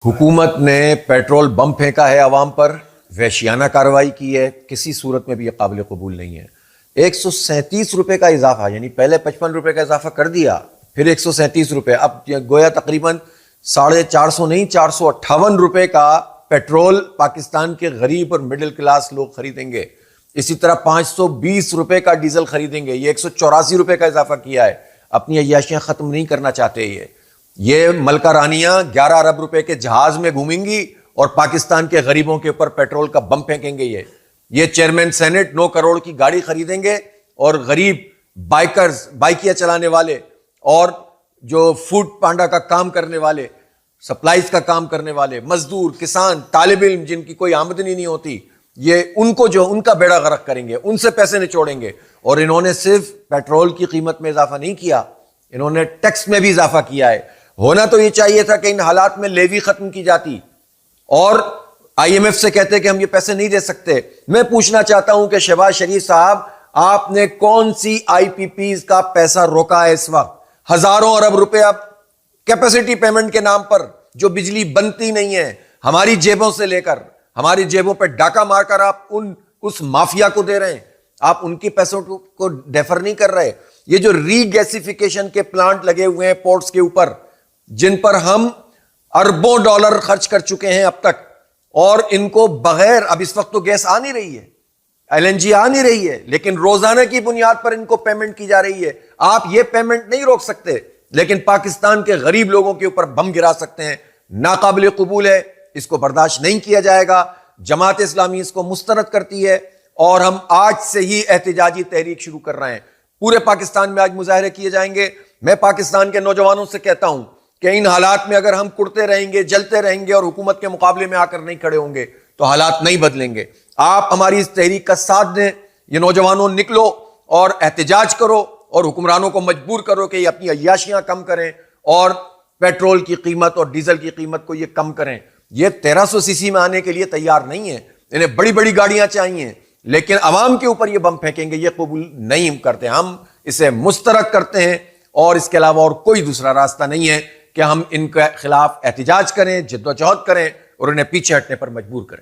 حکومت نے پیٹرول بم پھینکا ہے عوام پر، وحشیانہ کارروائی کی ہے، کسی صورت میں بھی یہ قابل قبول نہیں ہے۔ 137 روپے کا اضافہ، یعنی پہلے 55 روپے کا اضافہ کر دیا، پھر 137 روپے، اب گویا تقریباً 450 نہیں 458 روپے کا پیٹرول پاکستان کے غریب اور مڈل کلاس لوگ خریدیں گے۔ اسی طرح 520 روپے کا ڈیزل خریدیں گے۔ یہ 184 روپے کا اضافہ کیا ہے۔ اپنی عیاشیاں ختم نہیں کرنا چاہتے یہ ملکہ رانیاں 11 ارب روپے کے جہاز میں گھومیں گی اور پاکستان کے غریبوں کے اوپر پیٹرول کا بم پھینکیں گے۔ یہ چیئرمین سینٹ 9 کروڑ کی گاڑی خریدیں گے اور غریب بائکرز، بائکیاں چلانے والے اور جو فوڈ پانڈا کا کام کرنے والے، سپلائز کا کام کرنے والے، مزدور، کسان، طالب علم جن کی کوئی آمدنی نہیں ہوتی، یہ ان کو جو ان کا بیڑا غرق کریں گے، ان سے پیسے نچوڑیں گے۔ اور انہوں نے صرف پیٹرول کی قیمت میں اضافہ نہیں کیا، انہوں نے ٹیکس میں بھی اضافہ کیا ہے۔ ہونا تو یہ چاہیے تھا کہ ان حالات میں لیوی ختم کی جاتی اور آئی ایم ایف سے کہتے کہ ہم یہ پیسے نہیں دے سکتے۔ میں پوچھنا چاہتا ہوں کہ شہباز شریف صاحب، آپ نے کون سی آئی پی پیز کا پیسہ روکا ہے اس وقت؟ ہزاروں ارب روپے اب کیپیسٹی پیمنٹ کے نام پر جو بجلی بنتی نہیں ہے، ہماری جیبوں سے لے کر، ہماری جیبوں پہ ڈاکہ مار کر آپ اس مافیا کو دے رہے ہیں، آپ ان کے پیسوں کو ڈیفر نہیں کر رہے۔ یہ جو ری گیسیفیکیشن کے پلانٹ لگے ہوئے ہیں پورٹس کے اوپر، جن پر ہم اربوں ڈالر خرچ کر چکے ہیں اب تک، اور ان کو بغیر، اب اس وقت تو گیس آ نہیں رہی ہے، ایل این جی آ نہیں رہی ہے، لیکن روزانہ کی بنیاد پر ان کو پیمنٹ کی جا رہی ہے۔ آپ یہ پیمنٹ نہیں روک سکتے، لیکن پاکستان کے غریب لوگوں کے اوپر بم گرا سکتے ہیں۔ ناقابل قبول ہے، اس کو برداشت نہیں کیا جائے گا۔ جماعت اسلامی اس کو مسترد کرتی ہے اور ہم آج سے ہی احتجاجی تحریک شروع کر رہے ہیں۔ پورے پاکستان میں آج مظاہرے کیے جائیں گے۔ میں پاکستان کے نوجوانوں سے کہتا ہوں کہ ان حالات میں اگر ہم کڑتے رہیں گے، جلتے رہیں گے اور حکومت کے مقابلے میں آ کر نہیں کھڑے ہوں گے تو حالات نہیں بدلیں گے۔ آپ ہماری اس تحریک کا ساتھ دیں، یہ نوجوانوں نکلو اور احتجاج کرو اور حکمرانوں کو مجبور کرو کہ یہ اپنی عیاشیاں کم کریں اور پیٹرول کی قیمت اور ڈیزل کی قیمت کو یہ کم کریں۔ یہ 1300 سی سی میں آنے کے لیے تیار نہیں ہے، انہیں بڑی بڑی گاڑیاں چاہیے، لیکن عوام کے اوپر یہ بم پھینکیں گے، یہ قبول نہیں کرتے۔ ہم اسے مسترد کرتے ہیں اور اس کے علاوہ اور کوئی دوسرا راستہ نہیں ہے کہ ہم ان کے خلاف احتجاج کریں، جد و جہد کریں اور انہیں پیچھے ہٹنے پر مجبور کریں۔